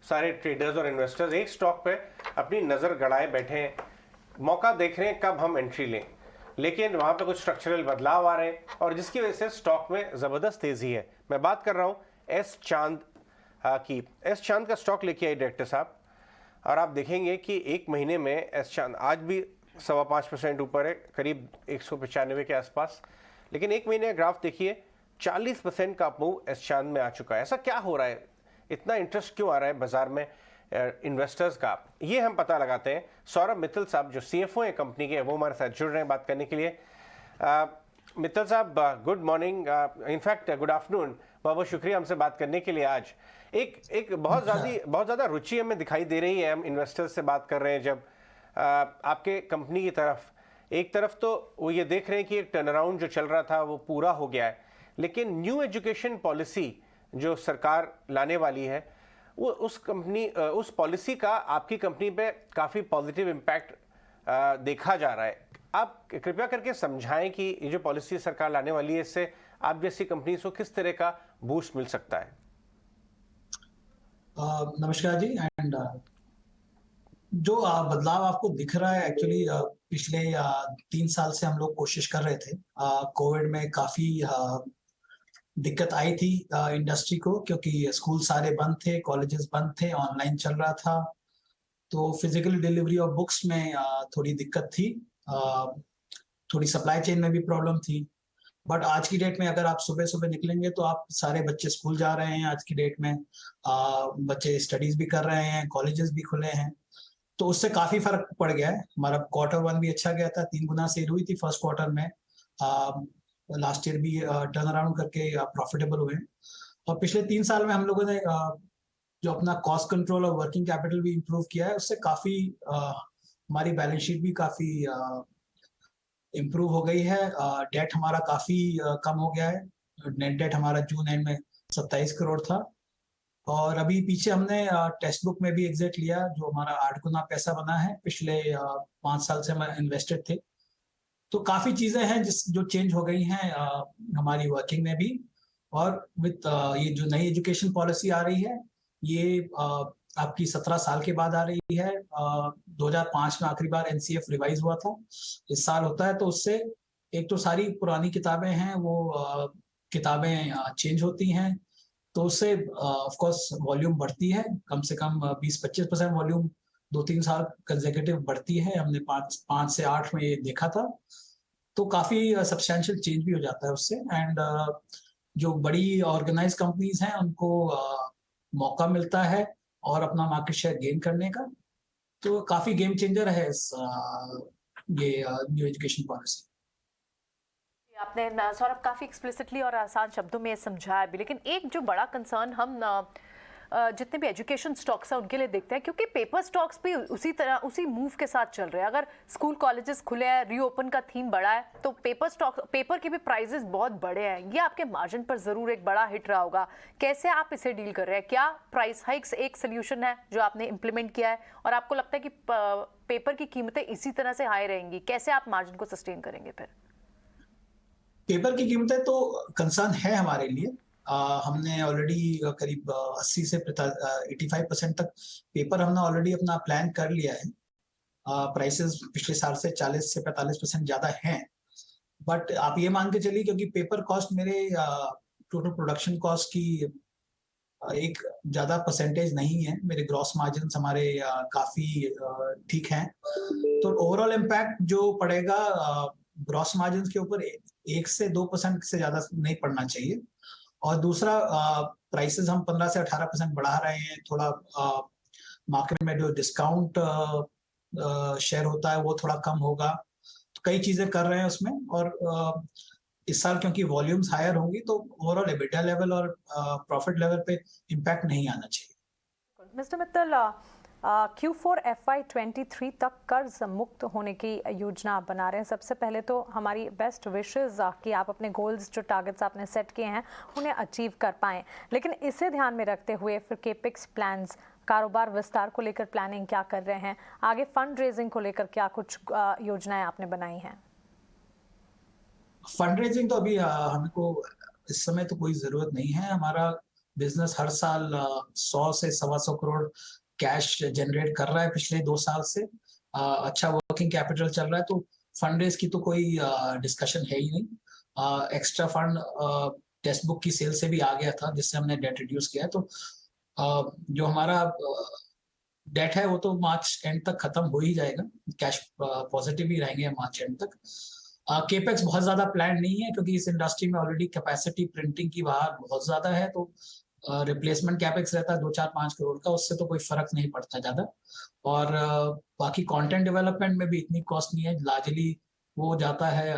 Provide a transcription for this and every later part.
सारे ट्रेडर्स और इन्वेस्टर्स एक स्टॉक पे अपनी नज़र गड़ाए बैठे हैं, मौका देख रहे हैं कब हम एंट्री लें, लेकिन वहाँ पे कुछ स्ट्रक्चरल बदलाव आ रहे हैं और जिसकी वजह से स्टॉक में ज़बरदस्त तेज़ी है। मैं बात कर रहा हूँ एस चांद की। एस चांद का स्टॉक लेके आई डायरेक्टर साहब, और आप देखेंगे कि एक महीने में एस चांद आज भी 5.25% ऊपर है, करीब 195 के आसपास, लेकिन एक महीने का ग्राफ देखिए 40% का मूव एस चांद में आ चुका है। ऐसा क्या हो रहा है, इतना इंटरेस्ट क्यों आ रहा है बाजार में इन्वेस्टर्स का, ये हम पता लगाते हैं। सौरभ मित्तल साहब जो सीएफओ हैं कंपनी के, वो हमारे साथ जुड़ रहे हैं बात करने के लिए। मित्तल साहब, good morning, in fact good afternoon, बहुत बहुत शुक्रिया हमसे बात करने के लिए। आज एक बहुत ज़्यादा रुचि हमें दिखाई दे रही है, हम इन्वेस्टर्स से बात कर रहे हैं जब आपके कंपनी की तरफ, एक तरफ तो वो ये देख रहे हैं कि एक टर्नअराउंड जो चल रहा था वो पूरा हो गया है, लेकिन न्यू एजुकेशन पॉलिसी जो सरकार लाने वाली है, वो उस पॉलिसी का आपकी कंपनी पे काफ़ी पॉजिटिव इम्पैक्ट देखा जा रहा है। आप कृपया करके समझाएं कि ये जो पॉलिसी सरकार लाने वाली है, इससे आप जैसी कंपनी को किस तरह का बूस्ट मिल सकता है। नमस्कार जी। एंड जो बदलाव आपको दिख रहा है एक्चुअली पिछले 3 साल से हम लोग कोशिश कर रहे थे। कोविड में काफी दिक्कत आई थी इंडस्ट्री को, क्योंकि स्कूल सारे बंद थे, कॉलेजेस बंद थे, ऑनलाइन चल रहा था, तो फिजिकल डिलीवरी ऑफ बुक्स में थोड़ी दिक्कत थी, थोड़ी सप्लाई चेन में भी प्रॉब्लम थी। बट आज की डेट में अगर आप सुबह सुबह निकलेंगे तो आप सारे बच्चे स्कूल जा रहे हैं। आज की डेट में बच्चे स्टडीज भी कर रहे हैं, कॉलेजेस भी खुले हैं, तो उससे काफी फर्क पड़ गया है। हमारा Q1 भी अच्छा गया था, 3 गुना सेल हुई थी फर्स्ट क्वार्टर में। लास्ट ईयर भी टर्न अराउंड करके प्रॉफिटेबल हुए हैं। और पिछले 3 साल में हम लोगों ने जो अपना कॉस्ट कंट्रोल और वर्किंग कैपिटल भी इम्प्रूव किया है, उससे काफी हमारी बैलेंस शीट भी काफी इम्प्रूव हो गई है। डेट हमारा काफी कम हो गया है। नेट डेट हमारा जून एंड में 27 करोड़ था, और अभी पीछे हमने टेक्स्ट बुक में भी एग्जिट लिया, जो हमारा 8 गुना पैसा बना है। पिछले 5 साल से हम इन्वेस्टेड थे, तो काफी चीजें हैं जो चेंज हो गई हैं हमारी वर्किंग में भी। और विद ये जो नई एजुकेशन पॉलिसी आ रही है, ये आपकी 17 साल के बाद आ रही है। 2005 में आखिरी बार एनसीएफ रिवाइज हुआ था, इस साल होता है, तो उससे एक तो सारी पुरानी किताबें हैं वो किताबें चेंज होती हैं, तो उससे ऑफ कोर्स वॉल्यूम बढ़ती है, कम से कम 20-25% वॉल्यूम 2-3 साल कंसेक्यूटिव बढ़ती है। हमने 5 से 8 में ये देखा था, तो काफी सब्सटैंशियल चेंज भी हो जाता है उससे। एंड जो बड़ी ऑर्गेनाइज कंपनीज हैं उनको मौका मिलता है और अपना मार्केट शेयर गेन करने का, तो काफी गेम चेंजर है ये न्यू एजुकेशन पॉलिसी। आपने सौरभ काफ़ी एक्सप्लिसिटली और आसान शब्दों में समझाया भी, लेकिन एक जो बड़ा कंसर्न हम जितने भी एजुकेशन स्टॉक्स हैं उनके लिए देखते हैं, क्योंकि पेपर स्टॉक्स भी उसी तरह उसी मूव के साथ चल रहे हैं। अगर स्कूल कॉलेजेस खुले हैं, रीओपन का थीम बड़ा है, तो पेपर के भी प्राइजेस बहुत बड़े हैं। ये आपके मार्जिन पर ज़रूर एक बड़ा हिट रहा होगा। कैसे आप इसे डील कर रहे हैं? क्या प्राइस हाइक्स एक सोल्यूशन है जो आपने इम्प्लीमेंट किया है, और आपको लगता है कि पेपर की कीमतें इसी तरह से हाई रहेंगी? कैसे आप मार्जिन को सस्टेन करेंगे फिर? पेपर की कीमतें तो कंसर्न है हमारे लिए। हमने ऑलरेडी करीब 80 से 85% तक पेपर हमने ऑलरेडी अपना प्लान कर लिया है। प्राइसेस पिछले साल से 40 से 45% ज्यादा हैं, बट आप ये मान के चलिए, क्योंकि पेपर कॉस्ट मेरे टोटल प्रोडक्शन कॉस्ट की एक ज्यादा परसेंटेज नहीं है। मेरे ग्रॉस मार्जिन हमारे काफी ठीक हैं, तो ओवरऑल इम्पैक्ट जो पड़ेगा ग्रॉस मार्जिन के ऊपर 1 से 2% से ज्यादा नहीं पड़ना चाहिए। और दूसरा, प्राइसेस हम 15 से 18% बढ़ा रहे हैं। थोड़ा मार्केट में जो डिस्काउंट शेयर होता है वो थोड़ा कम होगा, तो कई चीजें कर रहे हैं उसमें। और इस साल क्योंकि वॉल्यूम्स हायर होंगी, तो ओवरऑल एबिटा लेवल और प्रॉफिट लेवल पे इम्पैक्ट नहीं आना चाहिए। मिस्टर मित्तल, Q4 FY23 तक कर्ज मुक्त होने की योजना आप बना रहे हैं। सबसे पहले तो हमारी बेस्ट विशेस कि आप अपने गोल्स, जो टारगेट्स आपने सेट किए हैं, उन्हें अचीव कर पाएं। लेकिन इसे ध्यान में रखते हुए फिर केपेक्स प्लान्स, कारोबार विस्तार को लेकर प्लानिंग क्या कर रहे हैं? आगे फंड रेजिंग को लेकर क्या कुछ योजनाएं आपने बनाई हैं? फंड रेजिंग तो अभी हमको इस समय तो कोई जरूरत नहीं है। हमारा बिजनेस हर साल 100 से 125 करोड़ कैश जनरेट कर रहा है पिछले 2 साल से। अच्छा वर्किंग कैपिटल चल रहा है, तो फंड रेज की तो कोई डिस्कशन है ही नहीं। एक्स्ट्रा फंड टेक्स्ट बुक की सेल से भी आ गया था, जिससे हमने डेट रिड्यूस किया है। तो जो हमारा डेट है वो तो मार्च एंड तक खत्म हो ही जाएगा, कैश पॉजिटिव ही रहेंगे मार्च एंड तक। केपेक्स बहुत ज्यादा प्लान नहीं है, क्योंकि इस इंडस्ट्री में ऑलरेडी कैपेसिटी प्रिंटिंग की बाहर बहुत ज्यादा है, तो रिप्लेसमेंट कैपेक्स रहता है 2-4-5 करोड़ का, उससे तो कोई फर्क नहीं पड़ता ज्यादा। और बाकी कंटेंट डेवलपमेंट में भी इतनी कॉस्ट नहीं है, लार्जली वो जाता है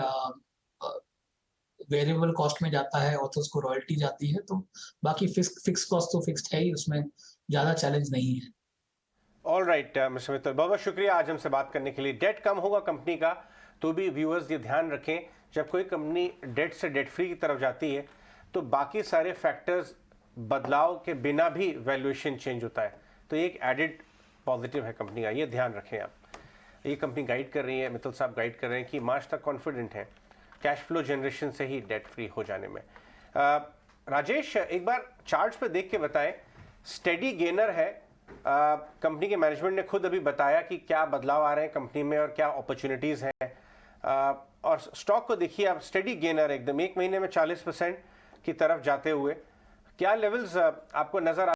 वेरिएबल कॉस्ट में जाता है, ऑथर्स को रॉयल्टी जाती है, तो बाकी फिक्स कॉस्ट तो फिक्स्ड है ही, उसमें ज्यादा चैलेंज नहीं है। ऑल राइट मिस्टर मित्तल, बहुत बहुत शुक्रिया आज हमसे बात करने के लिए। डेट कम होगा कंपनी का, तो भी व्यूअर्स ये ध्यान रखें, जब कोई कंपनी डेट से डेट फ्री की तरफ जाती है तो बाकी सारे फैक्टर्स बदलाव के बिना भी वैल्यूएशन चेंज होता है, तो ये एक एडिड पॉजिटिव है कंपनी का, ये ध्यान रखें आप। ये कंपनी गाइड कर रही है, मित्तल साहब गाइड कर रहे हैं कि मार्च तक कॉन्फिडेंट है कैश फ्लो जनरेशन से ही डेट फ्री हो जाने में। राजेश, एक बार चार्ट्स पे देख के बताएं, स्टेडी गेनर है, कंपनी के मैनेजमेंट ने खुद अभी बताया कि क्या बदलाव आ रहे हैं कंपनी में और क्या अपॉर्चुनिटीज़ हैं, और स्टॉक को देखिए आप, स्टेडी गेनर एकदम 1 महीने में 40% की तरफ जाते हुए, क्या लेवल्स आपको नज़र